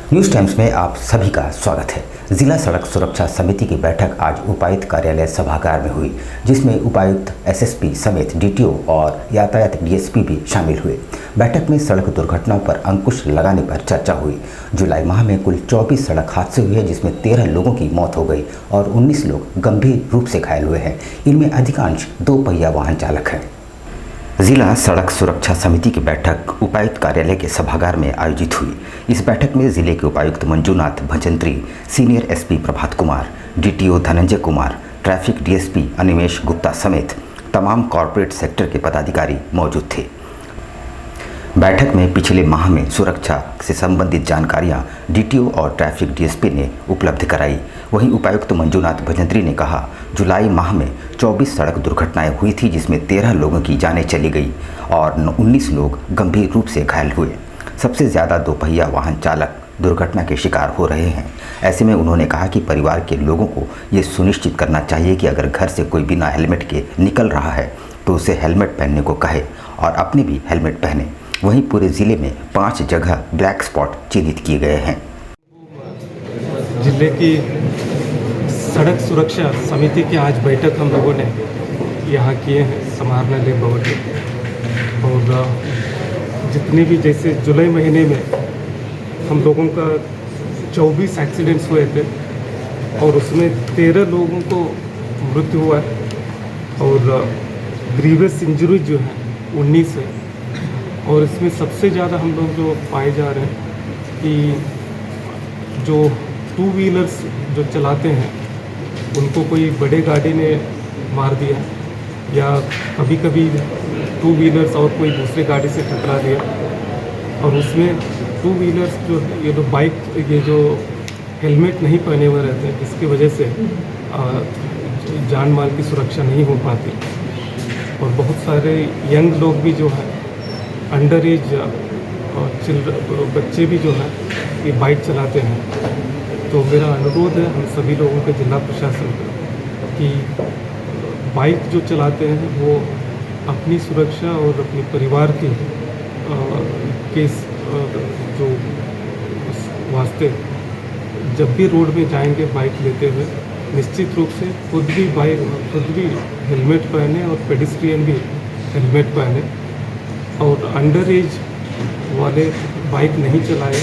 News times में आप सभी का स्वागत है। जिला सड़क सुरक्षा समिति की बैठक आज उपायुक्त कार्यालय सभागार में हुई, जिसमें उपायुक्त एसएसपी समेत डीटीओ और यातायात डीएसपी भी शामिल हुए। बैठक में सड़क दुर्घटनाओं पर अंकुश लगाने पर चर्चा हुई। जुलाई माह में कुल 24 सड़क हादसे हुए हैं, जिसमें 13 लोगों की मौत हो गई और 19 लोग गंभीर रूप से घायल हुए हैं। इनमें अधिकांश 2 पहिया वाहन चालक हैं। जिला सड़क सुरक्षा समिति की बैठक उपायुक्त कार्यालय के सभागार में आयोजित हुई। इस बैठक में जिले के उपायुक्त Manjunath Bhajantri, senior SP Prabhat Kumar, DTO Dhananjay Kumar, traffic DSP Animesh Gupta समेत तमाम कॉर्पोरेट सेक्टर के पदाधिकारी मौजूद थे। बैठक में पिछले माह में सुरक्षा से संबंधित जानकारियां डीटीओ और ट्रैफिक डीएसपी ने उपलब्ध कराई। वहीं उपायुक्त मंजूनाथ भजंत्री ने कहा, जुलाई माह में 24 सड़क दुर्घटनाएं हुई थी, जिसमें 13 लोगों की जानें चली गई और 19 लोग गंभीर रूप से घायल हुए। सबसे ज़्यादा 2 पहिया वाहन चालक दुर्घटना के शिकार हो रहे हैं। ऐसे में उन्होंने कहा कि परिवार के लोगों को ये सुनिश्चित करना चाहिए कि अगर घर से कोई बिना हेलमेट के निकल रहा है तो उसे हेलमेट पहनने को कहे और अपने भी हेलमेट पहने। वहीं पूरे ज़िले में 5 जगह ब्लैक स्पॉट चिन्हित किए गए हैं। जिले की सड़क सुरक्षा समिति की आज बैठक हम लोगों ने यहाँ किए हैं समाहरणालय भवन में। और जितने भी जैसे जुलाई महीने में हम लोगों का 24 एक्सीडेंट्स हुए थे और उसमें 13 लोगों को मृत्यु हुआ और ग्रीवियस इंजरी जो है 19 है। और इसमें सबसे ज़्यादा हम लोग जो पाए जा रहे हैं कि जो 2 व्हीलर्स जो चलाते हैं उनको कोई बड़े गाड़ी ने मार दिया या कभी कभी 2 व्हीलर्स और कोई दूसरे गाड़ी से टकरा दिया। और उसमें 2 व्हीलर्स जो ये जो बाइक ये जो हेलमेट नहीं पहने हुए रहते हैं, इसकी वजह से जान माल की सुरक्षा नहीं हो पाती। और बहुत सारे यंग लोग भी जो है अंडर एज बच्चे भी जो है ये बाइक चलाते हैं। तो मेरा अनुरोध है हम सभी लोगों के जिला प्रशासन को कि बाइक जो चलाते हैं वो अपनी सुरक्षा और अपने परिवार के जो वास्ते जब भी रोड में जाएंगे बाइक लेते हुए निश्चित रूप से खुद भी हेलमेट पहने और पेडिस्ट्रियन भी हेलमेट पहने और अंडर एज वाले बाइक नहीं चलाए।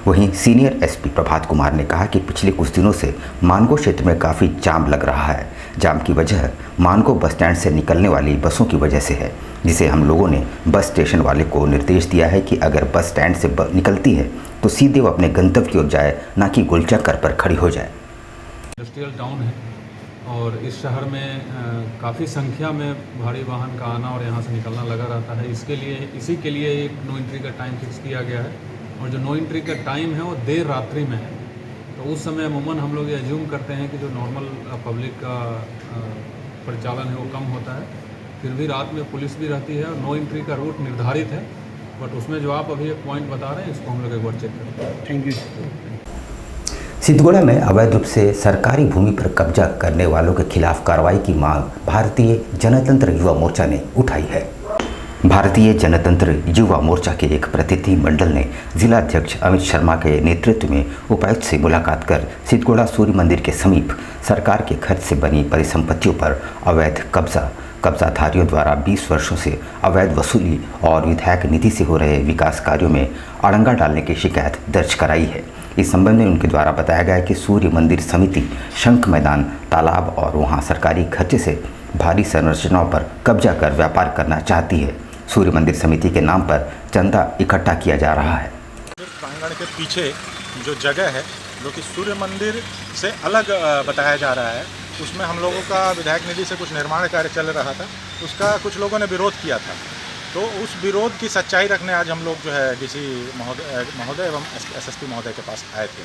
वहीं सीनियर एसपी प्रभात कुमार ने कहा कि पिछले कुछ दिनों से मानगो क्षेत्र में काफ़ी जाम लग रहा है। जाम की वजह मानगो बस स्टैंड से निकलने वाली बसों की वजह से है, जिसे हम लोगों ने बस स्टेशन वाले को निर्देश दिया है कि अगर बस स्टैंड से निकलती है तो सीधे वो अपने गंतव्य की ओर जाए, ना कि गोलचक्कर पर खड़ी हो जाए। इंडस्ट्रियल टाउन है और इस शहर में काफ़ी संख्या में भारी वाहन का आना और यहाँ से निकलना लगा रहता है। इसी के लिए एक नो एंट्री का टाइम फिक्स किया गया है और जो नो एंट्री का टाइम है वो देर रात्रि में है। तो उस समय अमूमन हम लोग ये एज्यूम करते हैं कि जो नॉर्मल पब्लिक का परिचालन है वो कम होता है। फिर भी रात में पुलिस भी रहती है और नो एंट्री का रूट निर्धारित है, बट उसमें जो आप अभी एक पॉइंट बता रहे हैं इसको हम लोग एक बार चेक करें। Thank you. सिद्धगोड़ा में अवैध रूप से सरकारी भूमि पर कब्जा करने वालों के खिलाफ कार्रवाई की मांग भारतीय जनतंत्र युवा मोर्चा ने उठाई है। भारतीय जनतंत्र युवा मोर्चा के एक प्रतिनिधि मंडल ने जिलाध्यक्ष अमित शर्मा के नेतृत्व में उपायुक्त से मुलाकात कर सिद्धगोड़ा सूर्य मंदिर के समीप सरकार के खर्च से बनी परिसंपत्तियों पर अवैध कब्जाधारियों द्वारा 20 वर्षों से अवैध वसूली और विधायक निधि से हो रहे विकास कार्यों में अड़ंगा डालने की शिकायत दर्ज कराई है। इस संबंध में उनके द्वारा बताया गया कि सूर्य मंदिर समिति शंख मैदान, तालाब और वहां सरकारी खर्चे से भारी संरचनाओं पर कब्जा कर व्यापार करना चाहती है। सूर्य मंदिर समिति के नाम पर चंदा इकट्ठा किया जा रहा है। प्रांगण के पीछे जो जगह है जो कि सूर्य मंदिर से अलग बताया जा रहा है, उसमें हम लोगों का विधायक निधि से कुछ निर्माण कार्य चल रहा था, उसका कुछ लोगों ने विरोध किया था। तो उस विरोध की सच्चाई रखने आज हम लोग जो है डीसी महोदय एवं एसएसपी महोदय के पास आए थे।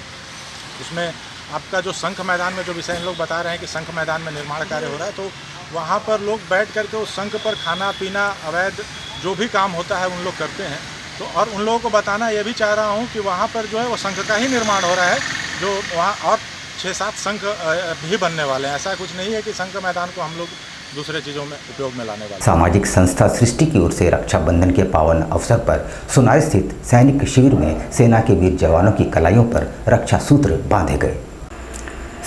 उसमें आपका जो शंख मैदान में जो विषय इन लोग बता रहे हैं कि शंख मैदान में निर्माण कार्य हो रहा है, तो वहाँ पर लोग बैठ करके उस शंख पर खाना पीना अवैध जो भी काम होता है उन लोग करते हैं। तो और उन लोगों को बताना ये भी चाह रहा हूँ कि वहाँ पर जो है वो शंख का ही निर्माण हो रहा है, जो वहाँ और 6-7 शंख भी बनने वाले हैं। ऐसा कुछ नहीं है कि शंख मैदान को हम लोग दूसरे चीज़ों में उपयोग में लाने वाले। सामाजिक संस्था सृष्टि की ओर से रक्षाबंधन के पावन अवसर पर सोनारी स्थित सैनिक शिविर में सेना के वीर जवानों की कलाइयों पर रक्षा सूत्र बांधे गए।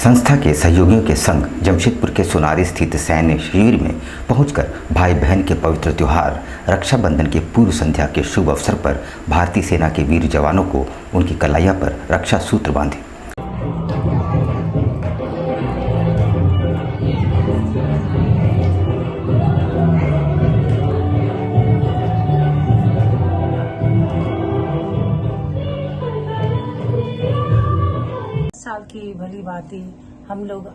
संस्था के सहयोगियों के संग जमशेदपुर के सोनारी स्थित सैन्य शिविर में पहुंचकर भाई बहन के पवित्र त्योहार रक्षाबंधन के पूर्व संध्या के शुभ अवसर पर भारतीय सेना के वीर जवानों को उनकी कलाइयां पर रक्षा सूत्र बांधे। साल की भली भांति हम लोग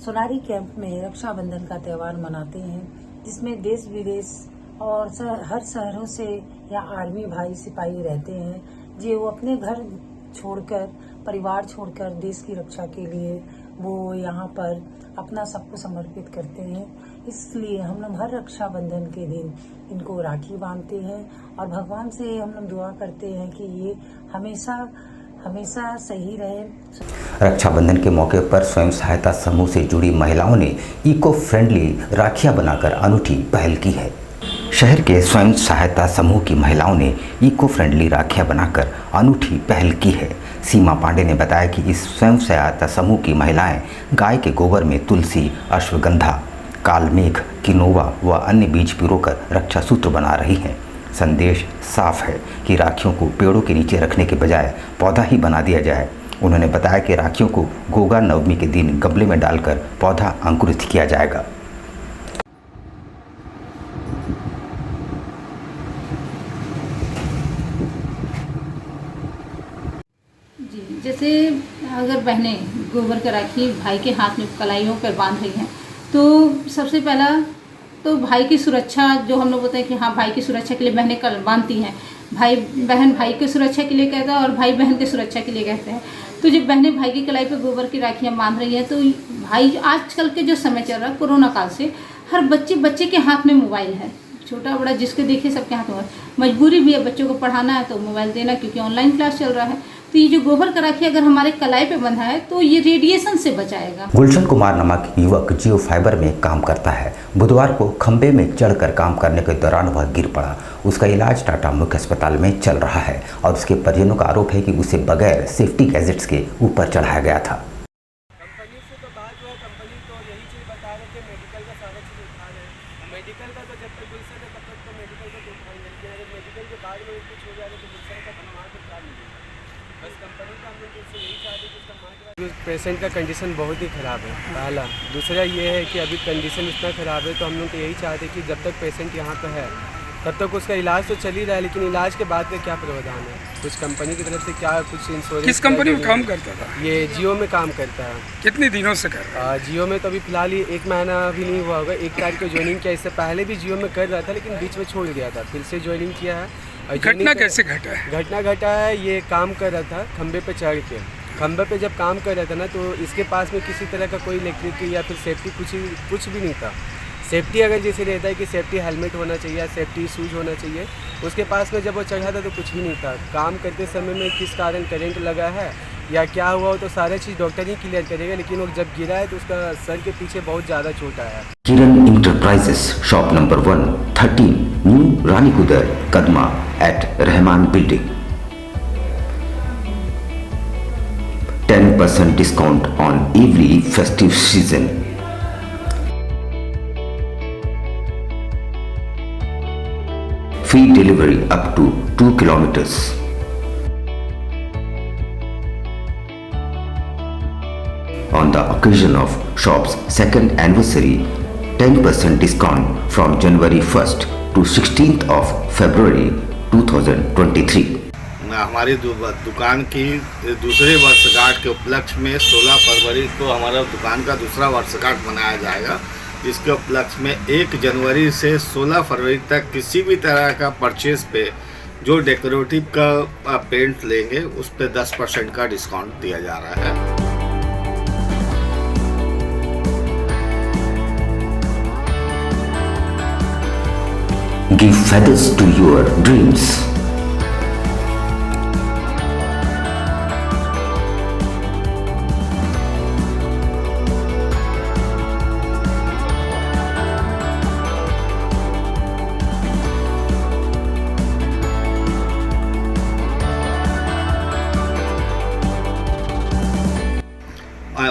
सोनारी कैंप में रक्षाबंधन का त्यौहार मनाते हैं, जिसमें देश विदेश और हर शहरों से यहाँ आर्मी भाई सिपाही रहते हैं, जो वो अपने घर छोड़कर, परिवार छोड़कर देश की रक्षा के लिए वो यहाँ पर अपना सब कुछ समर्पित करते हैं। इसलिए हम लोग हर रक्षाबंधन के दिन इनको राखी बांधते हैं और भगवान से हम लोग दुआ करते हैं कि ये हमेशा सही रहे। रक्षाबंधन के मौके पर स्वयं सहायता समूह से जुड़ी महिलाओं ने इको फ्रेंडली राखियां बनाकर अनूठी पहल की है। शहर के स्वयं सहायता समूह की महिलाओं ने इको फ्रेंडली राखियां बनाकर अनूठी पहल की है। सीमा पांडे ने बताया कि इस स्वयं सहायता समूह की महिलाएं गाय के गोबर में तुलसी, अश्वगंधा, कालमेघ, किनोवा व अन्य बीज पिरोकर रक्षा सूत्र बना रही हैं। संदेश साफ है कि राखियों को पेड़ों के नीचे रखने के बजाय पौधा ही बना दिया जाए। उन्होंने बताया कि राखियों को गोगा नवमी के दिन गमले में डालकर पौधा अंकुरित किया जाएगा। जी, जैसे अगर बहनें गोबर का राखी भाई के हाथ में कलाइयों पर बांध रही हैं, तो सबसे पहला तो भाई की सुरक्षा, जो हम लोग बोलते हैं कि हाँ भाई की सुरक्षा के लिए बहनें कल बांधती हैं, बहन भाई की सुरक्षा के लिए कहता है और भाई बहन की सुरक्षा के लिए कहते हैं। तो जब बहनें भाई की कलाई पर गोबर की राखियाँ बांध रही हैं, तो भाई आजकल के जो समय चल रहा है कोरोना काल से, हर बच्चे के हाथ में मोबाइल है, छोटा बड़ा जिसके देखिए सबके हाथ में। मजबूरी भी है, बच्चों को पढ़ाना है तो मोबाइल देना, क्योंकि ऑनलाइन क्लास चल रहा है। तो ये जो गोबर का राखी अगर हमारे कलाई पे बंधा है तो ये रेडिएशन से बचाएगा। गुलशन कुमार नामक युवक जियो फाइबर में काम करता है। बुधवार को खंबे में चढ़कर काम करने के दौरान वह गिर पड़ा। उसका इलाज टाटा मुख्य अस्पताल में चल रहा है और उसके परिजनों का आरोप है कि उसे बगैर सेफ्टी गैजेट्स के ऊपर चढ़ाया गया था। कंपनी से तो बात हुआ, कंपनी तो यही चीज़ बता रहे कि मेडिकल का सारा चीज़ उठा रहे हैं। मेडिकल का तो जब तक गुलशन है तब तक तो मेडिकल का तो उठाएंगे, लेकिन अगर मेडिकल के बाद में कुछ हो जाए तो गुलशन का बनवा तो क्या मिलेगा। बस कंपनी का हम लोग उससे यही चाहते कि उसका मार्केट। पेशेंट का कंडीशन बहुत ही ख़राब है पहला। दूसरा ये है कि अभी कंडीशन इतना ख़राब है तो हम लोग तो यही चाहते कि जब तक पेशेंट यहाँ पर है तब तक उसका इलाज तो चल ही रहा है, लेकिन इलाज के बाद में क्या प्रावधान है, कुछ कंपनी की तरफ से क्या कुछ इंश्योरेंस। किस कंपनी में काम करता था? ये जियो में काम करता है। कितने दिनों से कर रहा है? जियो में तो अभी फिलहाल ये 1 महीना भी नहीं हुआ होगा। 1 तारीख को ज्वाइनिंग किया, इससे पहले भी जियो में कर रहा था लेकिन बीच में छोड़ गया था, फिर से ज्वाइनिंग किया है। घटना कैसे घटा है? घटना घटा है, ये काम कर रहा था खंबे पे चढ़ के। खंबे पे जब काम कर रहा था ना, तो इसके पास में किसी तरह का कोई इलेक्ट्रिक या फिर सेफ्टी कुछ भी नहीं था। सेफ्टी अगर जैसे रहता है कि सेफ्टी हेलमेट होना चाहिए या सेफ्टी शूज होना चाहिए, उसके पास में जब वो चढ़ा था तो कुछ भी नहीं था। काम करते समय में किस कारण करंट लगा है या क्या हुआ हो तो सारा चीज़ डॉक्टर ही क्लियर करेगा, लेकिन वो जब गिरा है तो उसका सर के पीछे बहुत ज़्यादा चोट आया। Kiran enterprises shop number 113 new Ranikudar Kadma at Rahman building. 10% discount on every festive season. Free delivery up to 2 kilometers. On the occasion of shop's second anniversary, 10% discount from January 1st to 16th of February 2023. हमारी दुकान की दूसरे वर्षगांठ के उपलक्ष्य में 16 फरवरी को हमारा दुकान का दूसरा वर्षगांठ मनाया जाएगा। इसके उपलक्ष्य में 1 जनवरी से 16 फरवरी तक किसी भी तरह का परचेज पे जो डेकोरेटिव का पेंट लेंगे उस पे 10% का डिस्काउंट दिया जा रहा है। Give feathers to your dreams.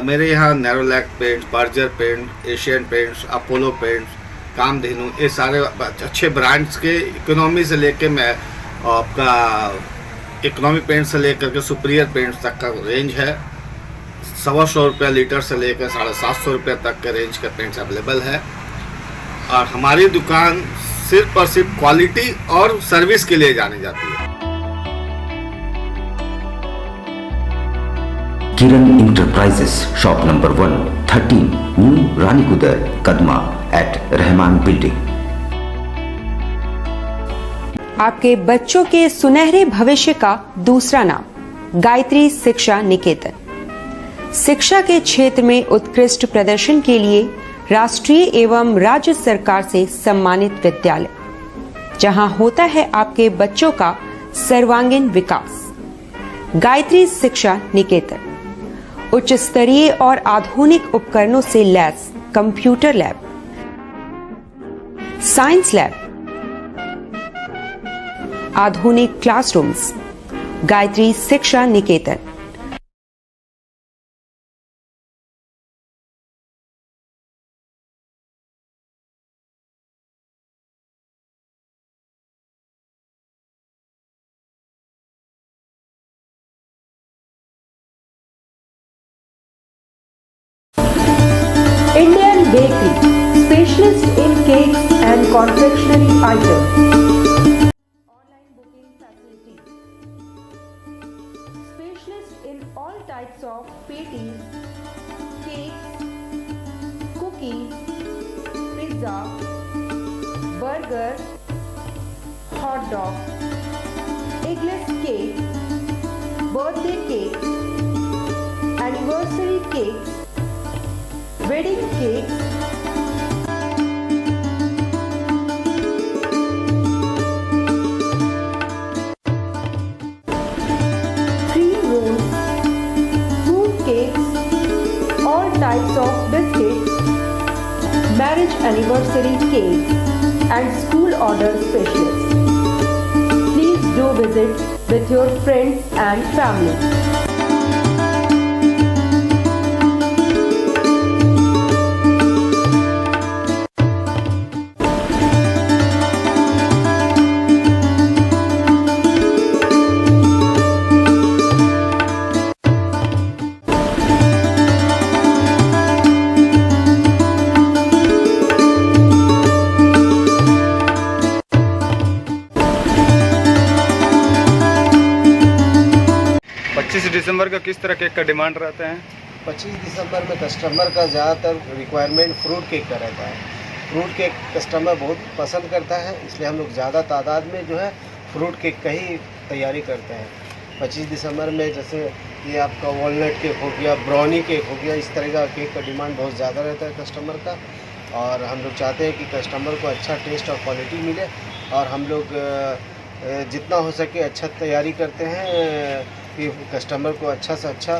मेरे यहाँ Nerolac paint, Berger paint, Asian paints, Apollo paints, Kamdhenu, ये सारे अच्छे ब्रांड्स के इकोनॉमी से लेके मैं आपका इकोनॉमिक पेंट से लेकर के सुपीरियर पेंट्स तक का रेंज है। 125 रुपये लीटर से लेकर 750 रुपये तक के रेंज के पेंट्स अवेलेबल है। और हमारी दुकान सिर्फ और सिर्फ क्वालिटी और सर्विस के लिए जानी जाती है। Kiran enterprises, shop number 113, new Ranikudar, Kadma at Rahman building. आपके बच्चों के सुनहरे भविष्य का दूसरा नाम गायत्री शिक्षा निकेतन। शिक्षा के क्षेत्र में उत्कृष्ट प्रदर्शन के लिए राष्ट्रीय एवं राज्य सरकार से सम्मानित विद्यालय, जहां होता है आपके बच्चों का सर्वांगीण विकास। गायत्री शिक्षा निकेतन उच्च स्तरीय और आधुनिक उपकरणों से lace computer lab, science lab, आधुनिक क्लासरूम्स। गायत्री शिक्षा निकेतन। Indian Bakery, specialist in cakes and confectionery items. Online booking facility. Specialist in all types of patties, cakes, cookies, pizza, burger, hot dog, eggless cake, birthday cake, anniversary cakes, wedding cakes, cream rolls, fruit cakes, all types of biscuits, marriage anniversary cakes, and school order specialists. Please do visit with your friends and family. दिसंबर का किस तरह cake का demand रहता है? 25 दिसंबर में customer का ज़्यादातर requirement fruit cake का रहता है। फ्रूट केक कस्टमर बहुत पसंद करता है, इसलिए हम लोग ज़्यादा तादाद में जो है फ्रूट केक का ही तैयारी करते हैं। 25 दिसंबर में जैसे ये आपका वॉलनट केक हो गया, ब्राउनी केक हो गया, इस तरह का केक का डिमांड बहुत ज़्यादा रहता है कस्टमर का। और हम लोग चाहते हैं कि कस्टमर को अच्छा टेस्ट और क्वालिटी मिले, और हम लोग जितना हो सके अच्छा तैयारी करते हैं कि कस्टमर को अच्छा से अच्छा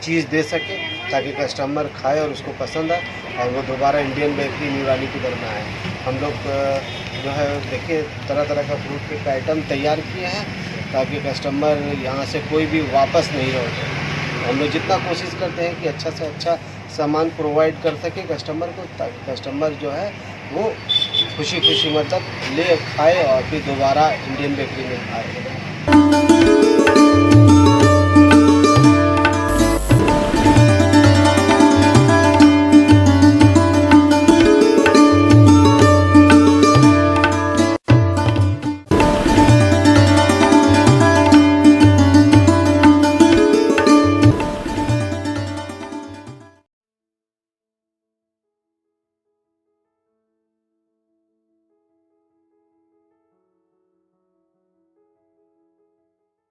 चीज़ दे सके, ताकि कस्टमर खाए और उसको पसंद आए और वो दोबारा इंडियन बेकरी न्यू रानीकुदर में आए। हम लोग जो है देखिए तरह तरह का फ्रूट केक का आइटम तैयार किए हैं, ताकि कस्टमर यहाँ से कोई भी वापस नहीं लौटे। हम लोग जितना कोशिश करते हैं कि अच्छा से अच्छा सामान प्रोवाइड कर सके कस्टमर को, ताकि कस्टमर जो है वो खुशी खुशी मतलब ले खाए और फिर दोबारा इंडियन बेकरी में आए।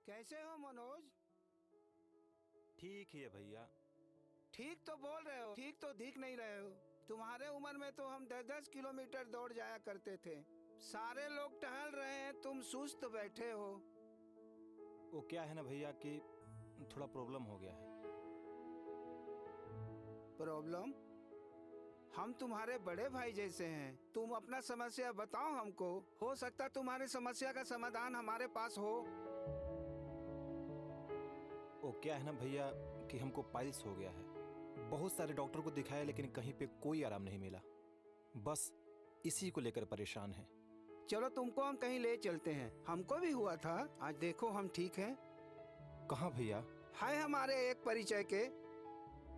कैसे हो मनोज? ठीक ही है भैया। ठीक तो बोल रहे हो, ठीक तो दिख नहीं रहे हो। तुम्हारे उम्र में तो हम 10-10 किलोमीटर दौड़ जाया करते थे। सारे लोग टहल रहे हैं, तुम सुस्त बैठे हो। वो क्या है ना भैया कि थोड़ा प्रॉब्लम हो गया है। प्रॉब्लम? हम तुम्हारे बड़े भाई जैसे हैं, तुम अपना समस्या बताओ हमको, हो सकता तुम्हारी समस्या का समाधान हमारे पास हो। वो क्या है ना भैया कि हमको पाइल्स हो गया है। बहुत सारे डॉक्टर को दिखाया लेकिन कहीं पे कोई आराम नहीं मिला। बस इसी को लेकर परेशान हैं। चलो तुमको हम कहीं ले चलते हैं, हमको भी हुआ था, आज देखो हम ठीक हैं। कहाँ भैया? है हमारे एक परिचय के,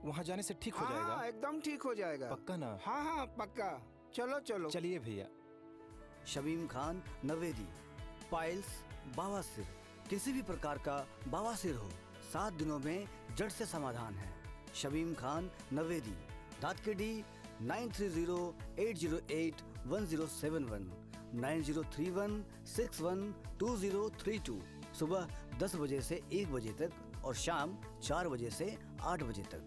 वहाँ जाने से ठीक हो जाएगा? हाँ, एकदम ठीक हो जाएगा। पक्का ना? हाँ हाँ पक्का, चलो चलो। चलिए भैया। शमीम खान नवेदी, पाइल्स, बवासीर, किसी भी प्रकार का बवासीर हो 7 दिनों में जड़ से समाधान है। शमीम खान नवेदी, दातकेडी 9308081071 9031612032, सुबह 10 बजे से 1 बजे तक और शाम 4 बजे से 8 बजे तक।